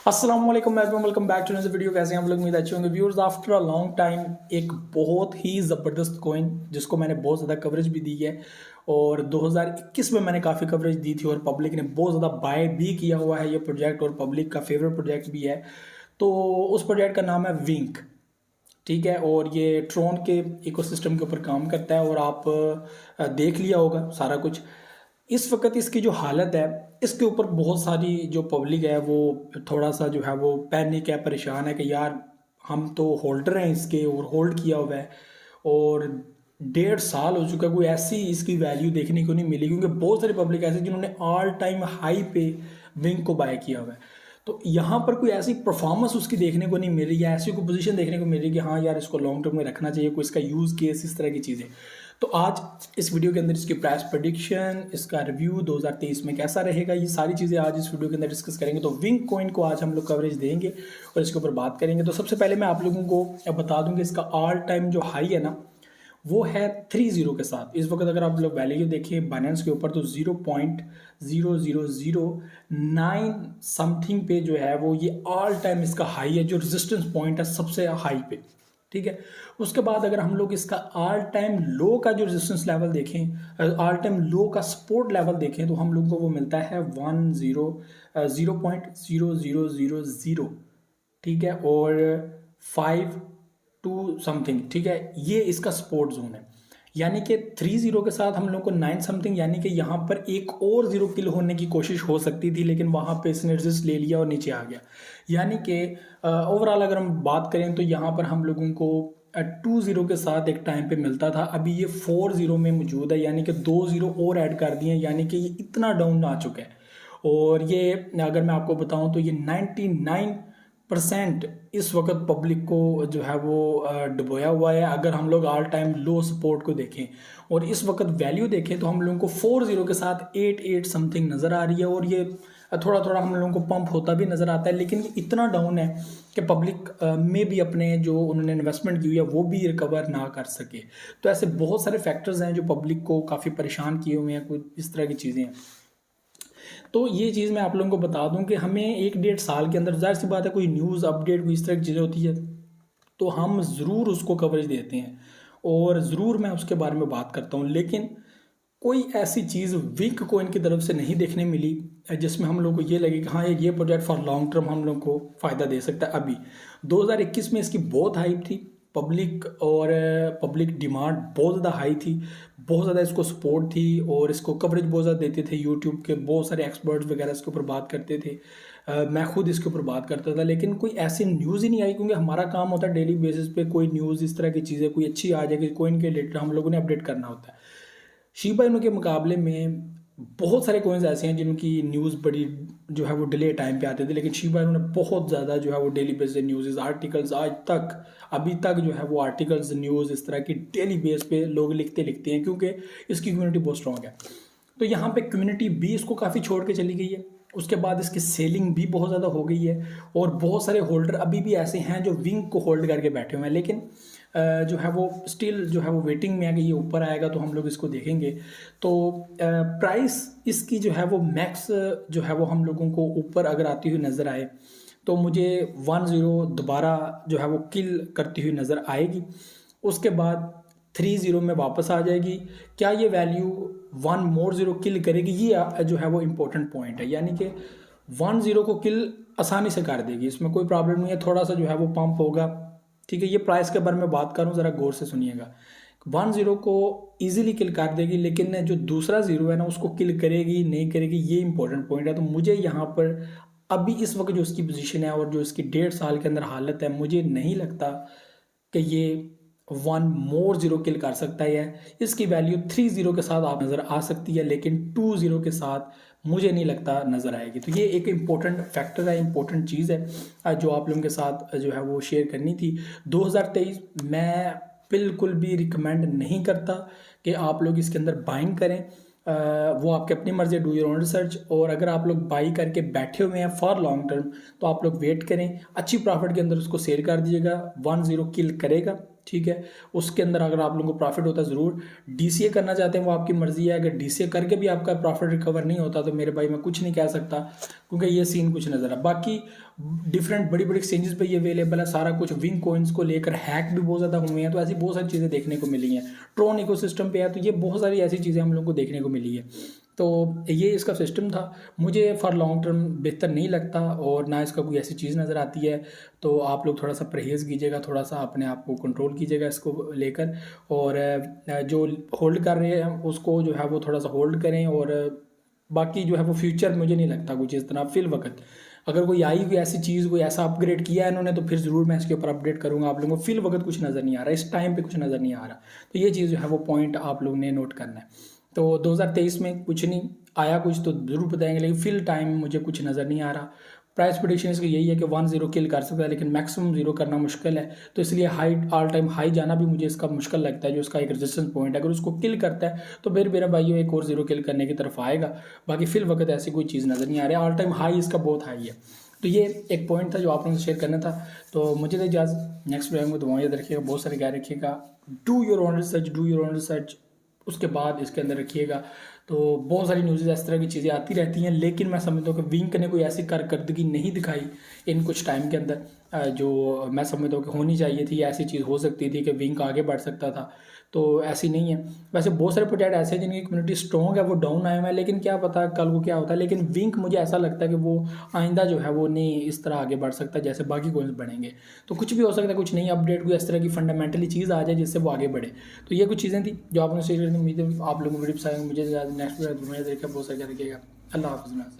अस्सलाम वालेकुम welcome back to another video. कैसे हैं आप लोग? उम्मीद अच्छे होंगे। Viewers, after a long time एक बहुत ही ज़बरदस्त कॉइन जिसको मैंने बहुत ज़्यादा कवरेज भी दी है और 2021 में मैंने काफ़ी कवरेज दी थी और पब्लिक ने बहुत ज़्यादा बाय भी किया हुआ है ये प्रोजेक्ट और पब्लिक का फेवरेट प्रोजेक्ट भी है। तो उस प्रोजेक्ट का नाम है विंक। ठीक है, और ये ट्रोन के इकोसिस्टम के ऊपर काम करता है और आप देख लिया होगा सारा कुछ। इस वक्त इसकी जो हालत है, इसके ऊपर बहुत सारी जो पब्लिक है वो थोड़ा सा जो है वो पैनिक है, परेशान है कि यार हम तो होल्डर हैं इसके और होल्ड किया हुआ है और 1.5 साल हो चुका है, कोई ऐसी इसकी वैल्यू देखने को नहीं मिली क्योंकि बहुत सारी पब्लिक ऐसे जिन्होंने ऑल टाइम हाई पे विंग को बाय किया हुआ है। तो यहाँ पर कोई ऐसी परफॉर्मेंस उसकी देखने को नहीं मिल रही है, ऐसी कोई पोजीशन देखने को मिल रही है कि हाँ यार इसको लॉन्ग टर्म में रखना चाहिए, कोई इसका यूज़ केस, इस तरह की चीज़ें। तो आज इस वीडियो के अंदर इसकी प्राइस प्रेडिक्शन, इसका रिव्यू 2023 में कैसा रहेगा, ये सारी चीज़ें आज इस वीडियो के अंदर डिस्कस करेंगे। तो विंग कॉइन को आज हम लोग कवरेज देंगे और इसके ऊपर बात करेंगे। तो सबसे पहले मैं आप लोगों को बता दूंगी इसका ऑल टाइम जो हाई है ना वो है 30 के साथ। इस वक्त अगर आप लोग वैल्यू देखें बाइनेंस के ऊपर तो 0.0009 समथिंग पे जो है वो ये ऑल टाइम इसका हाई है, जो रेजिस्टेंस पॉइंट है सबसे हाई पे। ठीक है, उसके बाद अगर हम लोग इसका ऑल टाइम लो का जो रेजिस्टेंस लेवल देखें, ऑल टाइम लो का सपोर्ट लेवल देखें तो हम लोग को वो मिलता है 0.0000। ठीक है, और 5 टू समथिंग। ठीक है, ये इसका सपोर्ट जोन है, यानी कि 30 के साथ हम लोग को 9 समथिंग, यानी कि यहाँ पर एक और जीरो किल होने की कोशिश हो सकती थी लेकिन वहाँ पे इसने रेजिस्ट ले लिया और नीचे आ गया। यानी कि ओवरऑल अगर हम बात करें तो यहाँ पर हम लोगों को 2 0 के साथ एक टाइम पे मिलता था, अभी ये 4 0 में मौजूद है, यानी कि 2 0 और ऐड कर दिए, यानी कि ये इतना डाउन आ चुका है। और ये अगर मैं आपको बताऊं तो ये 99% इस वक्त पब्लिक को जो है वो डुबोया हुआ है। अगर हम लोग ऑल टाइम लो सपोर्ट को देखें और इस वक्त वैल्यू देखें तो हम लोगों को 4 0 के साथ 8 समथिंग नज़र आ रही है और ये थोड़ा थोड़ा हम लोगों को पंप होता भी नज़र आता है, लेकिन ये इतना डाउन है कि पब्लिक में भी अपने जो उन्होंने इन्वेस्टमेंट की हुई है वो भी रिकवर ना कर सके। तो ऐसे बहुत सारे फैक्टर्स हैं जो पब्लिक को काफ़ी परेशान किए हुए हैं, कुछ इस तरह की चीज़ें हैं। तो ये चीज़ मैं आप लोगों को बता दूं कि हमें 1 1.5 साल के अंदर, जाहिर सी बात है, कोई न्यूज़ अपडेट कोई इस तरह की चीज़ें होती है तो हम ज़रूर उसको कवरेज देते हैं और ज़रूर मैं उसके बारे में बात करता हूँ। लेकिन कोई ऐसी चीज़ वीक कोइन की तरफ से नहीं देखने मिली जिसमें हम लोग को ये लगे कि हाँ ये प्रोजेक्ट फॉर लॉन्ग टर्म हम लोग को फ़ायदा दे सकता है। अभी 2021 में इसकी बहुत हाइप थी, पब्लिक और पब्लिक डिमांड बहुत ज़्यादा हाई थी, बहुत ज़्यादा इसको सपोर्ट थी और इसको कवरेज बहुत ज़्यादा देते थे। यूट्यूब के बहुत सारे एक्सपर्ट्स वगैरह इसके ऊपर बात करते थे, मैं खुद इसके ऊपर बात करता था, लेकिन कोई ऐसी न्यूज़ ही नहीं आई क्योंकि हमारा काम होता है डेली बेसिस पे कोई न्यूज़ इस तरह की चीज़ें कोई अच्छी आ जाएगी कोइन के रिलेटेड हम लोगों ने अपडेट करना होता है। शिबा इनू के मुकाबले में बहुत सारे कॉइन्स ऐसे हैं जिनकी न्यूज़ बड़ी जो है वो डिले टाइम पे आते थे, लेकिन शिबा इनू ने बहुत ज़्यादा जो है वो डेली बेस न्यूज़ आर्टिकल्स आज तक अभी तक जो है वो आर्टिकल्स न्यूज़ इस तरह की डेली बेस पे लोग लिखते हैं क्योंकि इसकी कम्युनिटी बहुत स्ट्रॉन्ग है। तो यहाँ पे कम्युनिटी भी इसको काफ़ी छोड़ के चली गई है, उसके बाद इसकी सेलिंग भी बहुत ज़्यादा हो गई है और बहुत सारे होल्डर अभी भी ऐसे हैं जो विंग को होल्ड करके बैठे हुए हैं, लेकिन जो है वो स्टिल जो है वो वेटिंग में है कि ये ऊपर आएगा तो हम लोग इसको देखेंगे। तो प्राइस इसकी जो है वो मैक्स जो है वो हम लोगों को ऊपर अगर आती हुई नज़र आए तो मुझे 1 0 दोबारा जो है वो किल करती हुई नज़र आएगी, उसके बाद 3 0 में वापस आ जाएगी। क्या ये वैल्यू 1 more 0 किल करेगी, ये जो है वो इम्पोर्टेंट पॉइंट है, यानी कि 1 0 को किल आसानी से कर देगी, इसमें कोई प्रॉब्लम नहीं है, थोड़ा सा जो है वो पंप होगा। ठीक है, ये प्राइस के बारे में बात करूँ ज़रा गौर से सुनिएगा। 1 0 को ईजिली किल कर देगी, लेकिन जो दूसरा जीरो है ना उसको किल करेगी नहीं करेगी, ये इंपॉर्टेंट पॉइंट है। तो मुझे यहाँ पर अभी इस वक्त जो इसकी पोजीशन है और जो इसकी 1.5 साल के अंदर हालत है, मुझे नहीं लगता कि ये 1 more 0 किल कर सकता है। इसकी वैल्यू 3 0 के साथ आप नज़र आ सकती है, लेकिन 2 0 के साथ मुझे नहीं लगता नज़र आएगी। तो ये एक इम्पोर्टेंट फैक्टर है, इम्पोर्टेंट चीज़ है जो आप लोगों के साथ जो है वो शेयर करनी थी। 2023 मैं बिल्कुल भी रिकमेंड नहीं करता कि आप लोग इसके अंदर बाइंग करें, वो आपकी अपनी मर्जी, डू योर ओन रिसर्च। और अगर आप लोग बाई करके बैठे हुए हैं फॉर लॉन्ग टर्म तो आप लोग वेट करें, अच्छी प्रॉफिट के अंदर उसको सेल कर दीजिएगा। 1 0 किल करेगा ठीक है, उसके अंदर अगर आप लोगों को प्रॉफिट होता है ज़रूर। डीसीए करना चाहते हैं वो आपकी मर्ज़ी है, अगर डीसीए करके भी आपका प्रॉफिट रिकवर नहीं होता तो मेरे भाई मैं कुछ नहीं कह सकता, क्योंकि ये सीन कुछ नज़र आ। बाकी डिफरेंट बड़ी बड़ी एक्सचेंजेस पे ये अवेलेबल है सारा कुछ। विंग कॉइन्स को लेकर हैक भी बहुत ज़्यादा हुए हैं, तो ऐसी बहुत सारी चीज़ें देखने को मिली हैं। ट्रोन इकोसिस्टम पे है, तो ये बहुत सारी ऐसी चीज़ें हम लोग को देखने को मिली है। तो ये इसका सिस्टम था, मुझे फॉर लॉन्ग टर्म बेहतर नहीं लगता और ना इसका कोई ऐसी चीज़ नज़र आती है। तो आप लोग थोड़ा सा परहेज़ कीजिएगा, थोड़ा सा अपने आप को कंट्रोल कीजिएगा इसको लेकर, और जो होल्ड कर रहे हैं उसको जो है वो थोड़ा सा होल्ड करें। और बाकी जो है वो फ्यूचर मुझे नहीं लगता कुछ इस तरह फिल वक्त। अगर कोई आई कोई ऐसी चीज़, कोई ऐसा अपग्रेड किया है इन्होंने, तो फिर ज़रूर मैं इसके ऊपर अपडेट करूँगा आप लोगों को। फिल वक्त कुछ नज़र नहीं आ रहा, इस टाइम पे कुछ नज़र नहीं आ रहा। तो ये चीज़ जो है वो पॉइंट आप लोगों ने नोट करना है। तो 2023 में कुछ नहीं आया, कुछ तो ज़रूर बताएंगे, लेकिन फिल टाइम मुझे कुछ नज़र नहीं आ रहा। प्राइस प्रेडिक्शन इसकी यही है कि 1-0 किल कर सकता है, लेकिन मैक्सिमम 0 करना मुश्किल है। तो इसलिए हाई ऑल टाइम हाई जाना भी मुझे इसका मुश्किल लगता है, जो इसका एक रेजिस्टेंस पॉइंट है। अगर उसको किल करता है तो फिर मेरा भाई एक और 0 किल करने की तरफ आएगा। बाकी फिल वक्त ऐसी कोई चीज़ नज़र नहीं आ रही, ऑल टाइम हाई इसका बहुत हाई है। तो ये एक पॉइंट था जो आप लोगों से शेयर करना था। तो मुझे तो इजाज़त, नेक्स्ट वीडियो में दुआएं याद रखिएगा, बहुत सारे क्या रखिएगा, do your own research, do your own research. उसके बाद इसके अंदर रखिएगा। तो बहुत सारी न्यूज़ इस तरह की चीज़ें आती रहती हैं, लेकिन मैं समझता हूँ कि विंक ने कोई ऐसी कारकर्दगी नहीं दिखाई इन कुछ टाइम के अंदर जो मैं समझता हूँ कि होनी चाहिए थी। ऐसी चीज़ हो सकती थी कि विंक आगे बढ़ सकता था, तो ऐसी नहीं है। वैसे बहुत सारे प्रोजेक्ट ऐसे हैं जिनकी कम्युनिटी स्ट्रॉन्ग है, वो डाउन आए हुए हैं, लेकिन क्या पता कल को क्या होता है। लेकिन विंक मुझे ऐसा लगता है कि वो आइंदा जो है वो नहीं इस तरह आगे बढ़ सकता जैसे बाकी कॉइन्स बढ़ेंगे। तो कुछ भी हो सकता है, कुछ नई अपडेट, कोई इस तरह की फंडामेंटली चीज़ आ जाए जिससे वो आगे बढ़े। तो ये कुछ चीज़ें थी जो आपने शेयर करनी। उम्मीद है आप लोगों को वीडियो पसंद आएगी। मुझे नेक्स्ट वीडियो में देखिए बहुत सारे देखिएगा। अल्लाह हाफ़िज़।